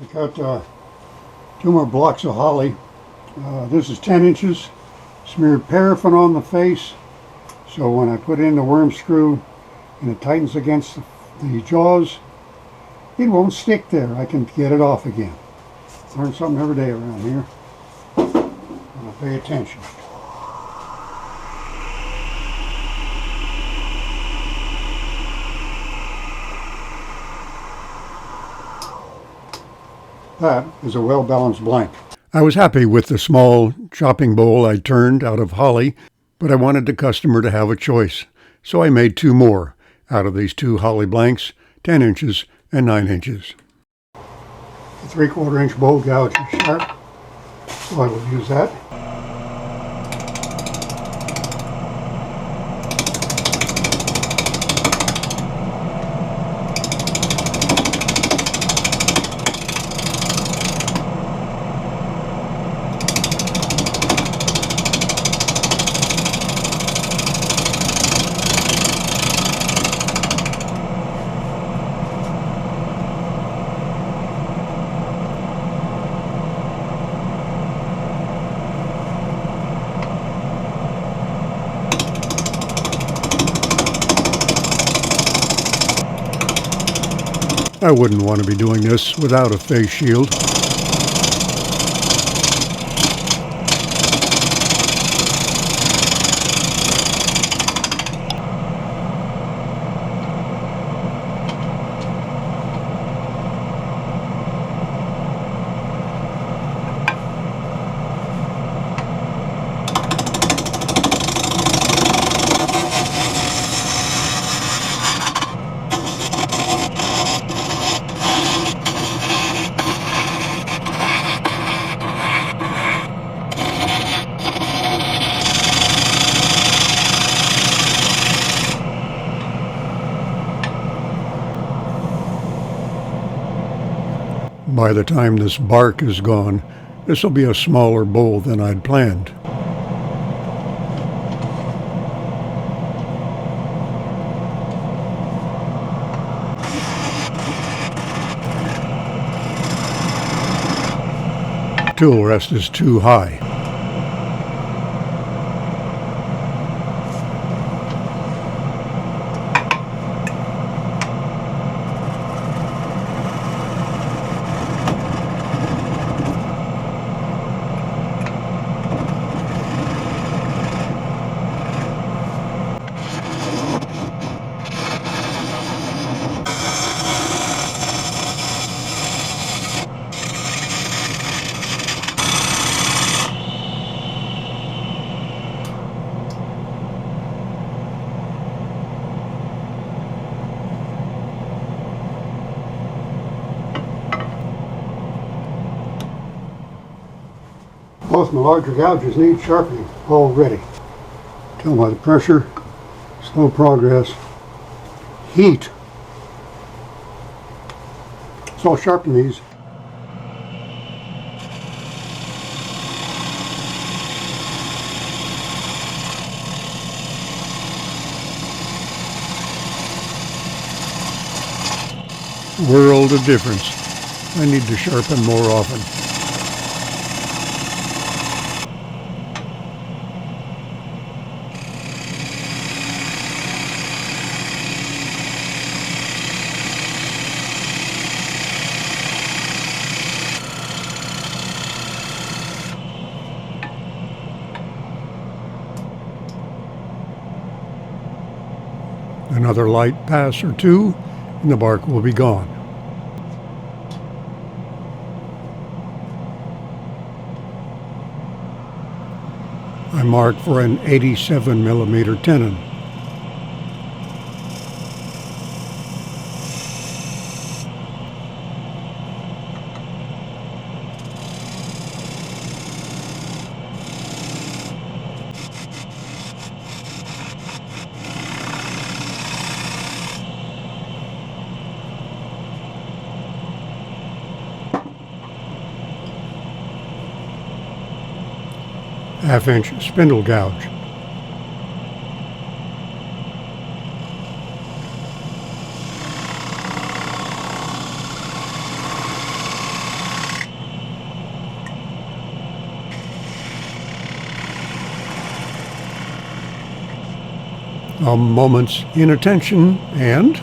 I got 2 more blocks of holly. This is 10 inches. Smeared paraffin on the face, so when I put in the worm screw and it tightens against the jaws, it won't stick there. I can get it off again. Learn something every day around here. I'll pay attention. That is a well-balanced blank. I was happy with the small chopping bowl I turned out of holly, but I wanted the customer to have a choice, so I made 2 more out of these 2 holly blanks, 10 inches and 9 inches. The 3/4 inch bowl gouge is sharp, so I will use that. I wouldn't want to be doing this without a face shield. By the time this bark is gone, this will be a smaller bowl than I'd planned. Tool rest is too high. Both my larger gouges need sharpening already. Tell by the pressure, slow progress, heat. So I'll sharpen these. World of difference. I need to sharpen more often. Another light pass or 2, and the bark will be gone. I marked for an 87 millimeter tenon. Half-inch spindle gouge. A moment's inattention and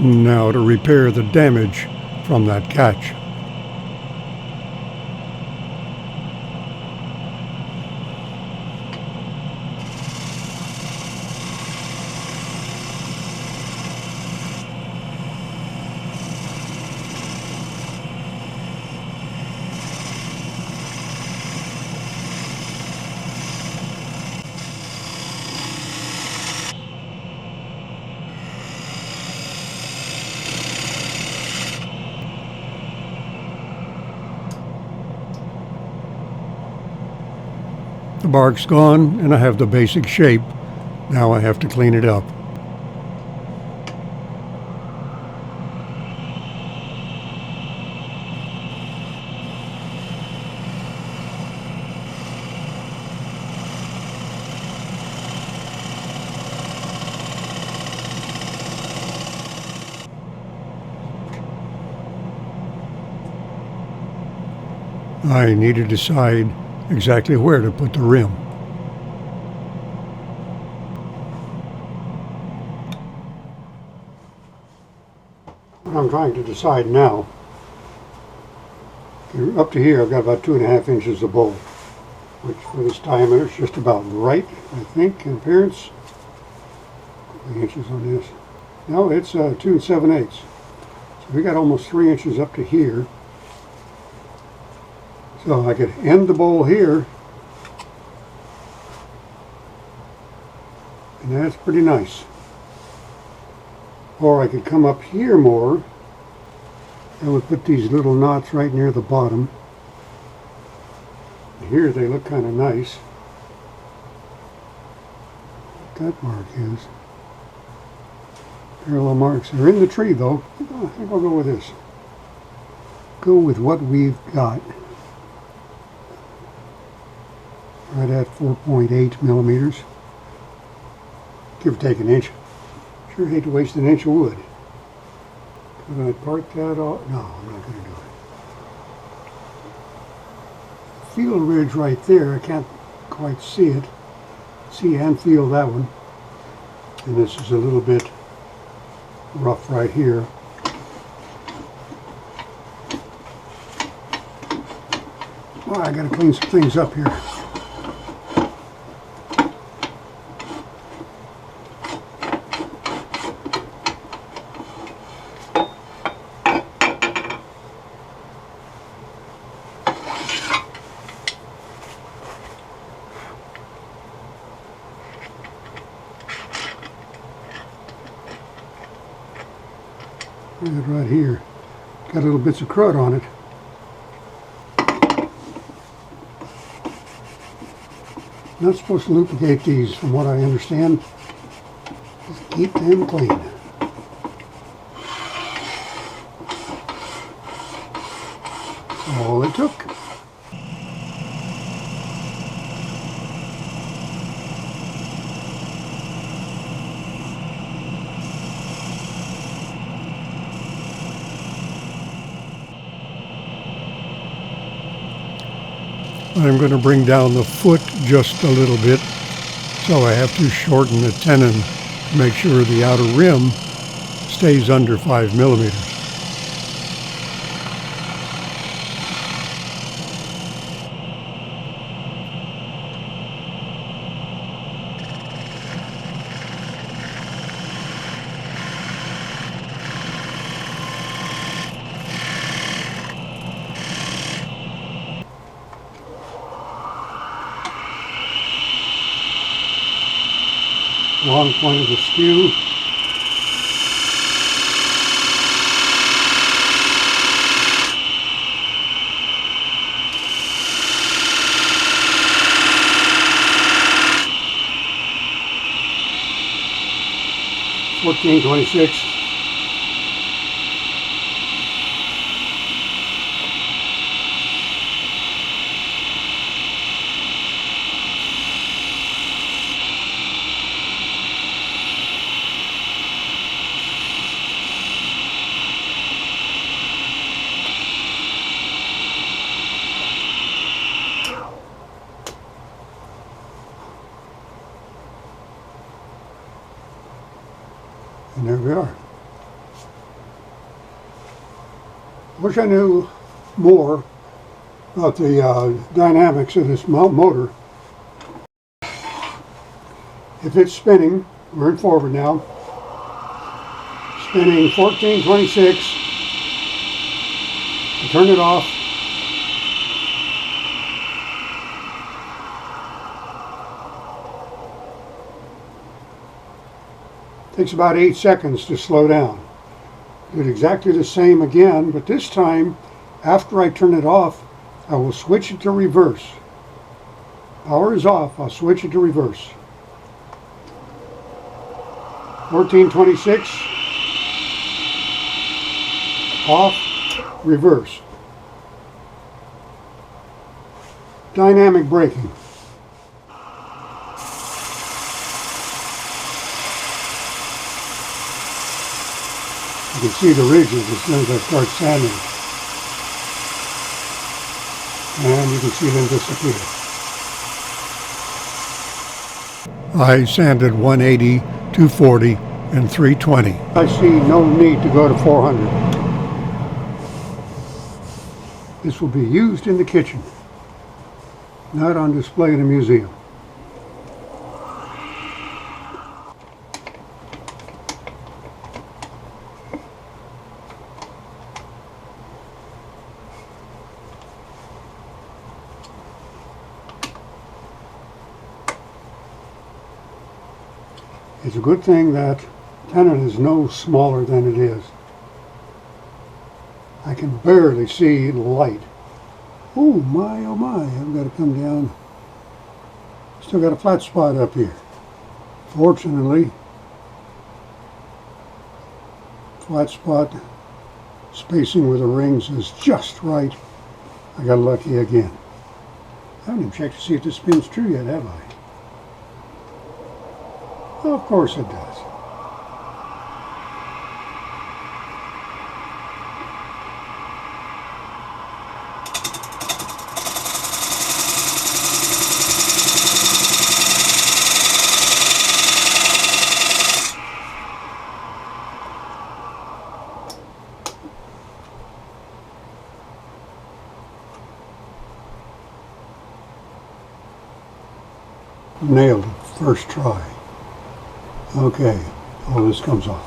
now to repair the damage from that catch. The bark's gone and I have the basic shape. Now I have to clean it up. I need to decide exactly where to put the rim. What I'm trying to decide now, up to here I've got about 2.5 inches of bowl, which for this diameter is just about right, I think, in appearance. 3 inches on this. No, it's 2 7/8. So we got almost 3 inches up to here. So I could end the bowl here, and that's pretty nice. Or I could come up here more. I would put these little knots right near the bottom. Here they look kind of nice. What that mark is. Parallel marks. They're in the tree though. I think I'll go with this. Go with what we've got. Right at 4.8 millimeters. Give or take an inch. Sure hate to waste an inch of wood. Could I part that off? No, I'm not going to do it. Field ridge right there, I can't quite see it. See and feel that one. And this is a little bit rough right here. Well, I got to clean some things up here. Right here. Got little bits of crud on it. Not supposed to lubricate these, from what I understand. Just keep them clean. That's all it took. I'm going to bring down the foot just a little bit, so I have to shorten the tenon to make sure the outer rim stays under 5 millimeters. Long point of the skew. 1426. And there we are. Wish I knew more about the dynamics of this motor. If it's spinning, we're in forward now, spinning 1426, I turn it off. Takes about 8 seconds to slow down. Do it exactly the same again, but this time, after I turn it off, I will switch it to reverse. Power is off, I'll switch it to reverse. 1426, off, reverse. Dynamic braking. You can see the ridges as soon as I start sanding. And you can see them disappear. I sanded 180, 240, and 320. I see no need to go to 400. This will be used in the kitchen, not on display in a museum. It's a good thing that tenon is no smaller than it is. I can barely see the light. Oh my, I've got to come down. Still got a flat spot up here. Fortunately, flat spot spacing with the rings is just right. I got lucky again. I haven't even checked to see if this spins true yet, have I? Well, of course it does. Nailed it, first try. Okay, all this comes off.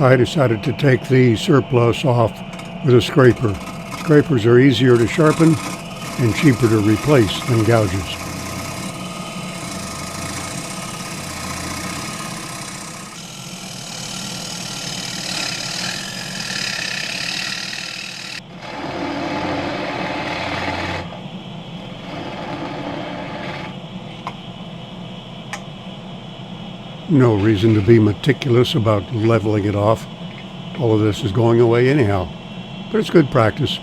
I decided to take the surplus off with a scraper. Scrapers are easier to sharpen and cheaper to replace than gouges. No reason to be meticulous about leveling it off. All of this is going away anyhow, but it's good practice.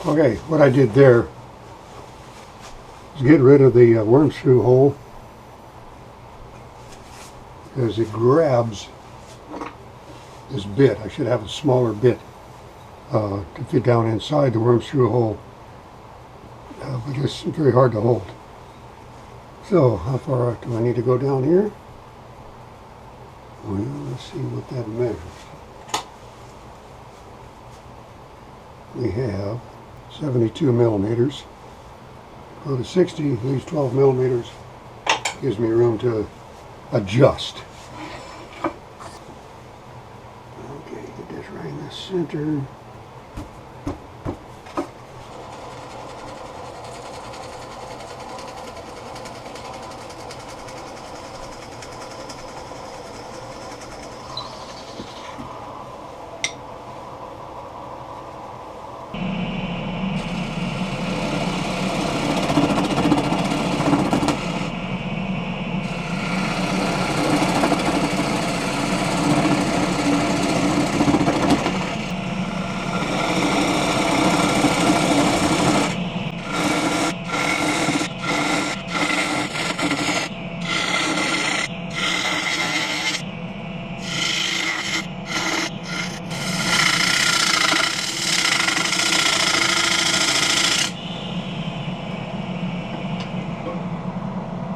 Okay, what I did there is get rid of the worm screw hole because it grabs this bit. I should have a smaller bit to fit down inside the worm screw hole, but it's very hard to hold. So how far out do I need to go down here? Well, let's see what that measures. We have 72 millimeters. Go to 60, leaves 12 millimeters. gives me room to adjust. Okay, get this right in the center.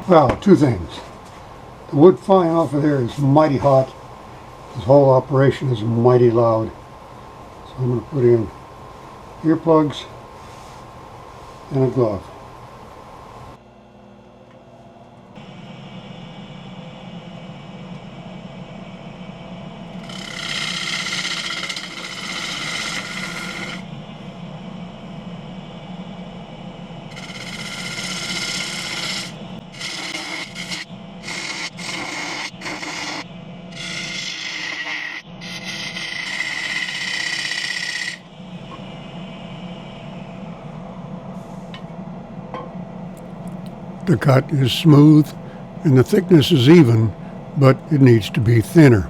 Well, two things. The wood flying off of there is mighty hot. This whole operation is mighty loud. So I'm going to put in earplugs and a glove. The cut is smooth and the thickness is even, but it needs to be thinner.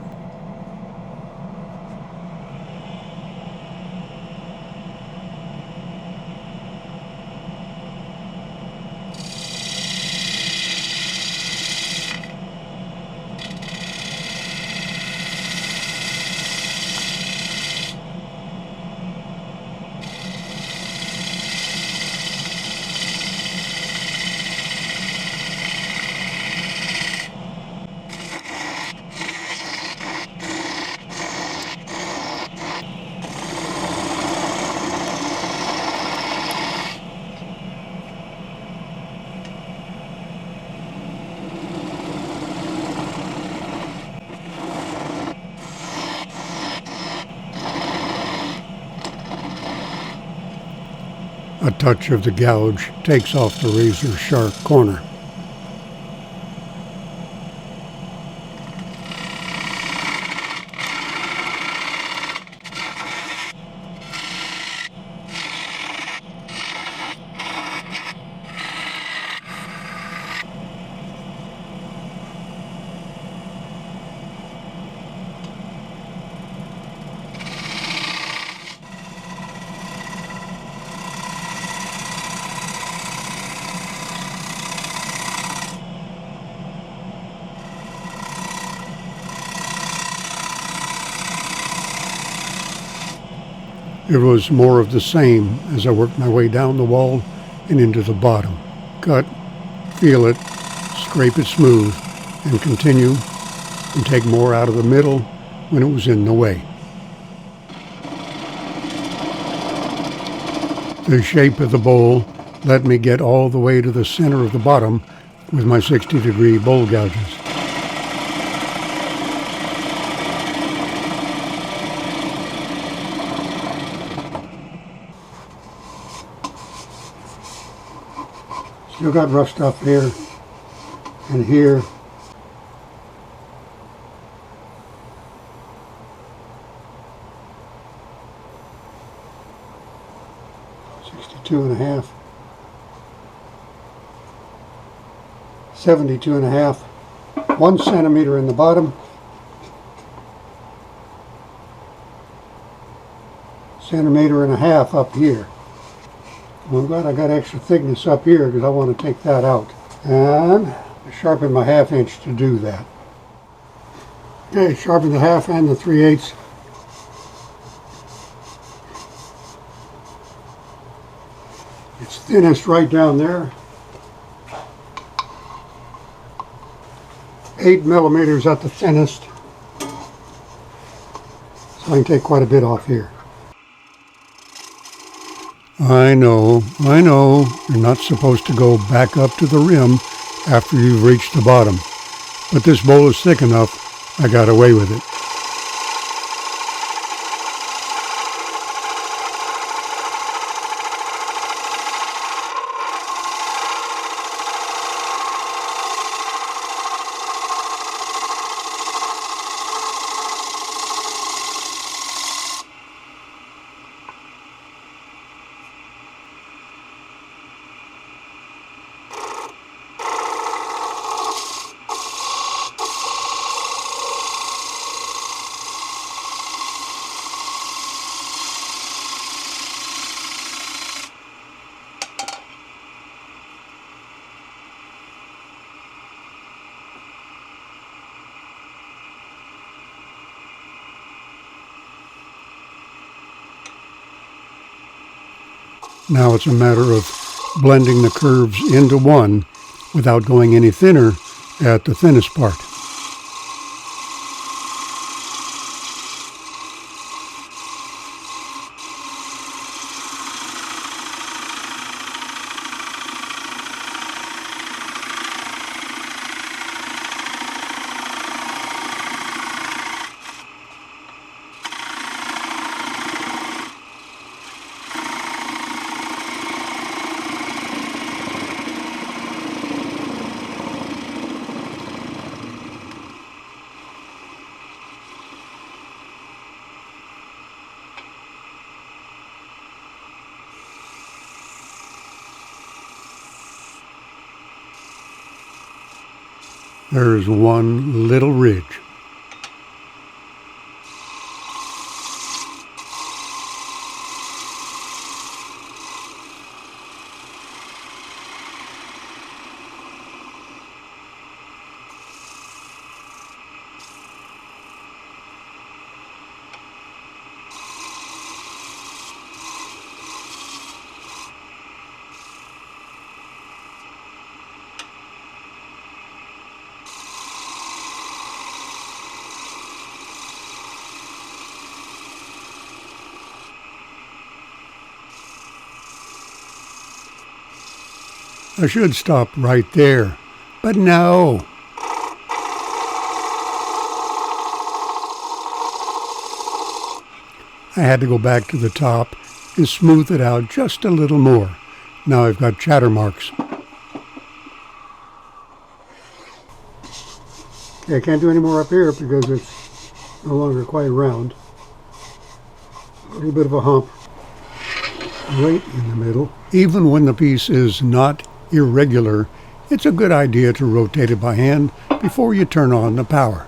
A touch of the gouge takes off the razor sharp corner. It was more of the same as I worked my way down the wall and into the bottom. Cut, feel it, scrape it smooth, and continue, and take more out of the middle when it was in the way. The shape of the bowl let me get all the way to the center of the bottom with my 60-degree bowl gouges. Still got rough stuff here and here. Two and a half, 72 and a half, 1 centimeter in the bottom, centimeter and a half up here. Well, I'm glad I got extra thickness up here because I want to take that out. And I sharpened my 1/2 inch to do that. Okay, sharpen the 1/2 and the 3/8. It's thinnest right down there. 8 millimeters at the thinnest. So I can take quite a bit off here. I know, you're not supposed to go back up to the rim after you've reached the bottom. But this bowl is thick enough, I got away with it. Now it's a matter of blending the curves into one without going any thinner at the thinnest part. There's one little ridge. I should stop right there, but no. I had to go back to the top and smooth it out just a little more. Now I've got chatter marks. Okay, I can't do any more up here because it's no longer quite round. A little bit of a hump right in the middle. Even when the piece is not irregular, it's a good idea to rotate it by hand before you turn on the power.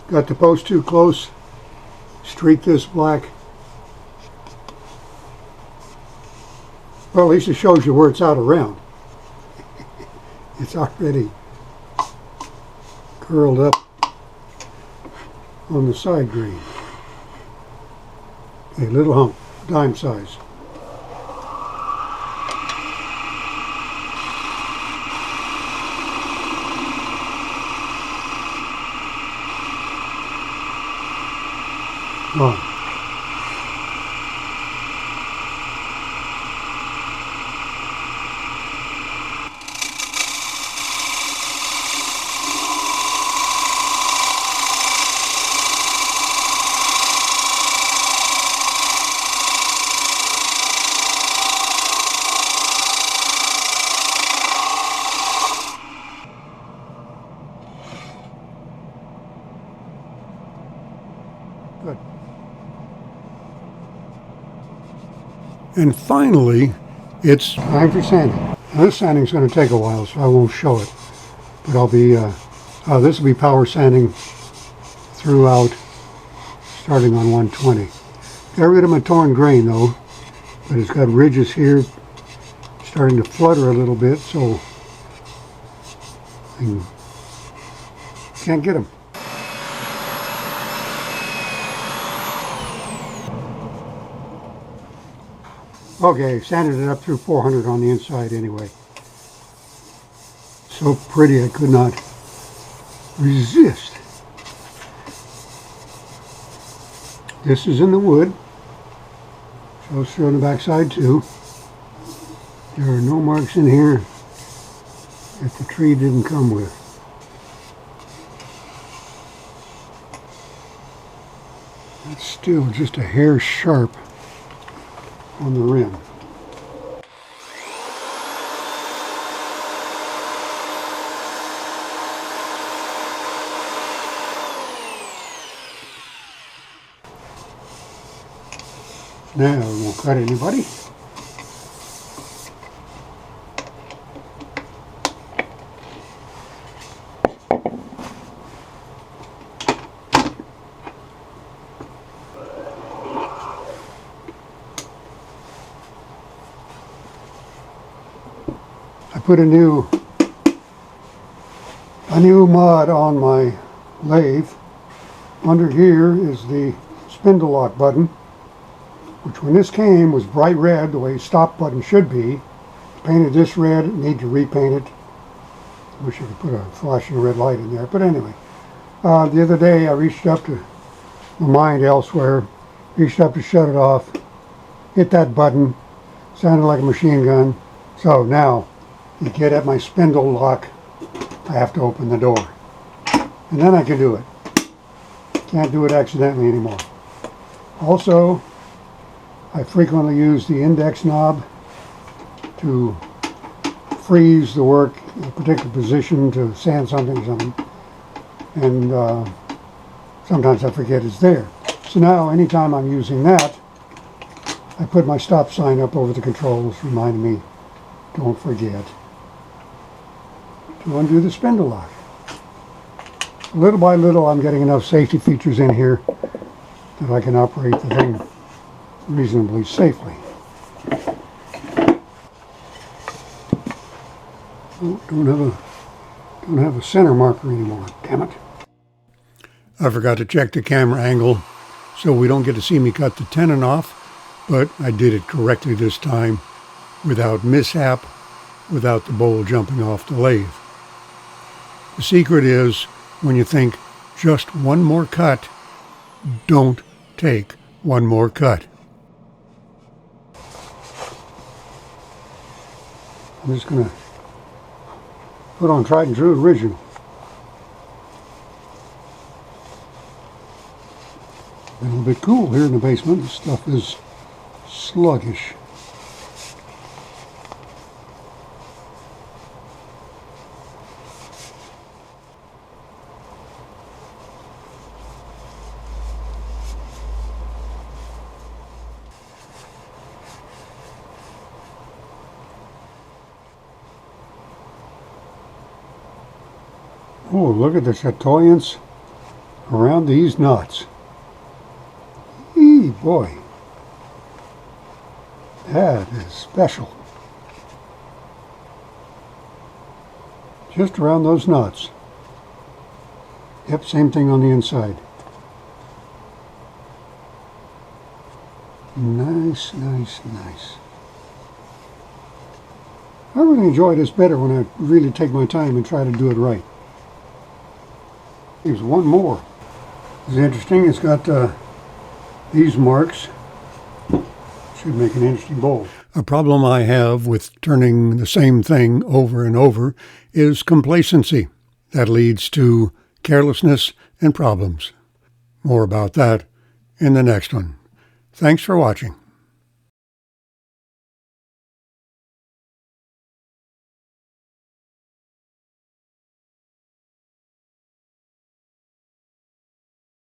Got the post too close, streak this black. Well, at least it shows you where it's out around. It's already curled up on the side grain. A little hump, dime size. Oh. Good. And finally, it's time for sanding. Now, this sanding is going to take a while, so I won't show it. But I'll be, this will be power sanding throughout, starting on 120. Got rid of my torn grain though, but it's got ridges here, starting to flutter a little bit, so I can't get them. Okay, sanded it up through 400 on the inside anyway. So pretty I could not resist. This is in the wood. Shows through on the back side too. There are no marks in here that the tree didn't come with. It's still just a hair sharp on the rim. Now, we won't cut anybody. I put a new mod on my lathe. Under here is the spindle lock button, which when this came was bright red, the way stop button should be. Painted this red, need to repaint it. Wish I could put a flashing red light in there, but anyway. The other day I reached up to my mind elsewhere, reached up to shut it off, hit that button, sounded like a machine gun. So now, to get at my spindle lock, I have to open the door. And then I can do it. Can't do it accidentally anymore. Also, I frequently use the index knob to freeze the work in a particular position to sand something or something. And sometimes I forget it's there. So now, anytime I'm using that, I put my stop sign up over the controls, reminding me, don't forget to undo the spindle lock. Little by little, I'm getting enough safety features in here that I can operate the thing reasonably safely. Oh, don't have a center marker anymore. Damn it! I forgot to check the camera angle, so we don't get to see me cut the tenon off. But I did it correctly this time, without mishap, without the bowl jumping off the lathe. The secret is, when you think just one more cut, don't take one more cut. I'm just going to put on tried and true original. A little bit cool here in the basement. This stuff is sluggish. Oh, look at the chatoyance around these nuts. Eee, boy. That is special. Just around those nuts. Yep, same thing on the inside. Nice, nice, nice. I really enjoy this better when I really take my time and try to do it right. Here's one more. It's interesting. It's got these marks. Should make an interesting bowl. A problem I have with turning the same thing over and over is complacency. That leads to carelessness and problems. More about that in the next one. Thanks for watching.